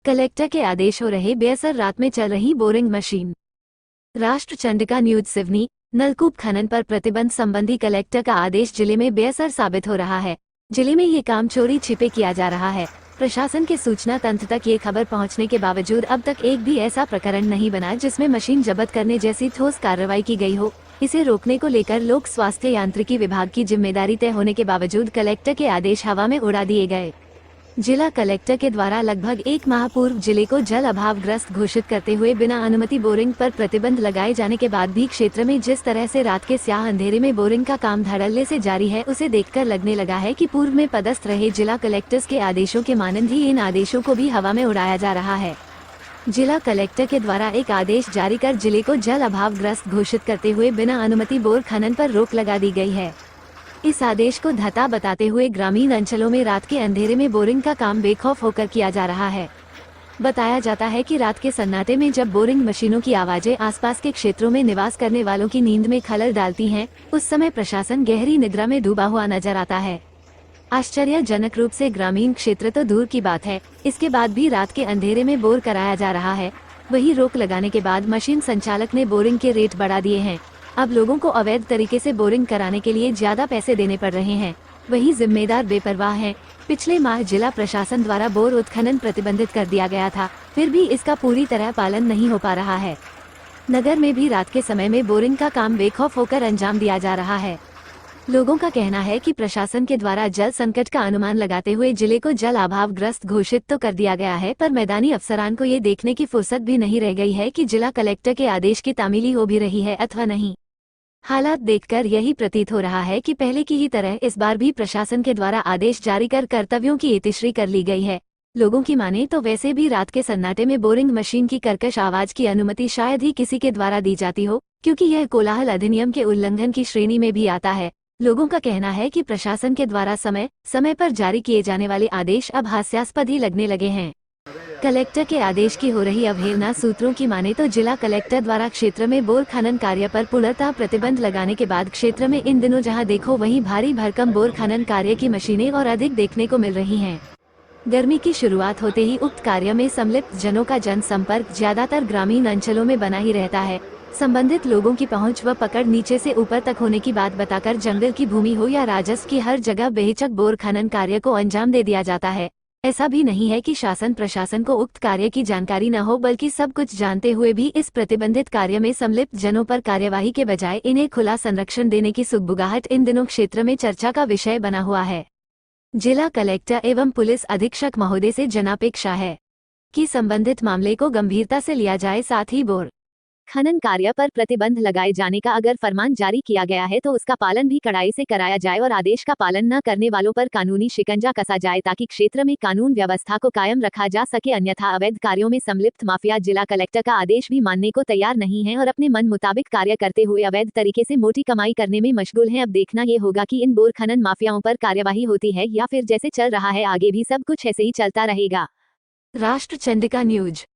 Collector के आदेश हो रहे बेअसर, रात में चल रही बोरिंग मशीन। राष्ट्र चंडिका न्यूज सिवनी। नलकूप खनन पर प्रतिबंध संबंधी कलेक्टर का आदेश जिले में बेअसर साबित हो रहा है। जिले में ये काम चोरी छिपे किया जा रहा है। प्रशासन के सूचना तंत्र तक ये खबर पहुंचने के बावजूद अब तक एक भी ऐसा प्रकरण नहीं बना जिसमें मशीन जब्त करने जैसी ठोस कार्रवाई की गई हो। इसे रोकने को लेकर लोक स्वास्थ्य यांत्रिकी विभाग की जिम्मेदारी तय होने के बावजूद कलेक्टर के आदेश हवा में उड़ा दिए गए। जिला कलेक्टर के द्वारा लगभग एक माह पूर्व जिले को जल अभाव ग्रस्त घोषित करते हुए बिना अनुमति बोरिंग पर प्रतिबंध लगाए जाने के बाद भी क्षेत्र में जिस तरह से रात के स्याह अंधेरे में बोरिंग का काम धड़ल्ले से जारी है, उसे देखकर लगने लगा है कि पूर्व में पदस्थ रहे जिला कलेक्टर्स के आदेशों के मानंद ही इन आदेशों को भी हवा में उड़ाया जा रहा है। जिला कलेक्टर के द्वारा एक आदेश जारी कर जिले को जल अभाव ग्रस्त घोषित करते हुए बिना अनुमति बोर खनन पर रोक लगा दी गई है। इस आदेश को धता बताते हुए ग्रामीण अंचलों में रात के अंधेरे में बोरिंग का काम बेखौफ होकर किया जा रहा है। बताया जाता है कि रात के सन्नाटे में जब बोरिंग मशीनों की आवाजें आसपास के क्षेत्रों में निवास करने वालों की नींद में खलल डालती हैं, उस समय प्रशासन गहरी निद्रा में डूबा हुआ नजर आता है। आश्चर्यजनक रूप से ग्रामीण क्षेत्र तो दूर की बात है, इसके बाद भी रात के अंधेरे में बोर कराया जा रहा है। वही रोक लगाने के बाद मशीन संचालक ने बोरिंग के रेट बढ़ा दिए हैं। अब लोगों को अवैध तरीके से बोरिंग कराने के लिए ज्यादा पैसे देने पड़ रहे हैं। वही जिम्मेदार बेपरवाह हैं। पिछले माह जिला प्रशासन द्वारा बोर उत्खनन प्रतिबंधित कर दिया गया था, फिर भी इसका पूरी तरह पालन नहीं हो पा रहा है। नगर में भी रात के समय में बोरिंग का काम बेखौफ होकर अंजाम दिया जा रहा है। लोगों का कहना है कि प्रशासन के द्वारा जल संकट का अनुमान लगाते हुए जिले को जल अभाव ग्रस्त घोषित तो कर दिया गया है, पर मैदानी अफसरान को ये देखने की फुर्सत भी नहीं रह गई है कि जिला कलेक्टर के आदेश की तामीली हो भी रही है अथवा नहीं। हालात देखकर यही प्रतीत हो रहा है कि पहले की ही तरह इस बार भी प्रशासन के द्वारा आदेश जारी कर कर्तव्यों की इतिश्री कर ली गई है। लोगों की माने तो वैसे भी रात के सन्नाटे में बोरिंग मशीन की कर्कश आवाज की अनुमति शायद ही किसी के द्वारा दी जाती हो, क्योंकि यह कोलाहल अधिनियम के उल्लंघन की श्रेणी में भी आता है। लोगों का कहना है कि प्रशासन के द्वारा समय समय पर जारी किए जाने वाले आदेश अब हास्यास्पद ही लगने लगे हैं। कलेक्टर के आदेश की हो रही अवहेलना। सूत्रों की माने तो जिला कलेक्टर द्वारा क्षेत्र में बोर खनन कार्य पर पूर्णतः प्रतिबंध लगाने के बाद क्षेत्र में इन दिनों जहां देखो वहीं भारी भरकम बोर खनन कार्य की मशीनें और अधिक देखने को मिल रही हैं। गर्मी की शुरुआत होते ही उक्त कार्य में सम्मिलित जनों का जनसंपर्क ज्यादातर ग्रामीण अंचलों में बना ही रहता है। संबंधित लोगों की पहुंच व पकड़ नीचे से ऊपर तक होने की बात बताकर जंगल की भूमि हो या राजस्व की हर जगह बेहिचक बोर खनन कार्य को अंजाम दे दिया जाता है। ऐसा भी नहीं है कि शासन प्रशासन को उक्त कार्य की जानकारी न हो, बल्कि सब कुछ जानते हुए भी इस प्रतिबंधित कार्य में सम्मिलित जनों पर कार्यवाही के बजाय इन्हें खुला संरक्षण देने की सुगबुगाहट इन दिनों क्षेत्र में चर्चा का विषय बना हुआ है। जिला कलेक्टर एवं पुलिस अधीक्षक महोदय से जनापेक्षा है कि संबंधित मामले को गंभीरता से लिया जाए, साथ ही बोर खनन कार्य पर प्रतिबंध लगाए जाने का अगर फरमान जारी किया गया है तो उसका पालन भी कड़ाई से कराया जाए और आदेश का पालन न करने वालों पर कानूनी शिकंजा कसा जाए, ताकि क्षेत्र में कानून व्यवस्था को कायम रखा जा सके। अन्यथा अवैध कार्यों में संलिप्त माफिया जिला कलेक्टर का आदेश भी मानने को तैयार नहीं है और अपने मन मुताबिक कार्य करते हुए अवैध तरीके से मोटी कमाई करने में मशगूल है। अब देखना ये होगा कि इन बोर खनन माफियाओं पर कार्यवाही होती है या फिर जैसे चल रहा है आगे भी सब कुछ ऐसे ही चलता रहेगा। राष्ट्र चंडिका न्यूज।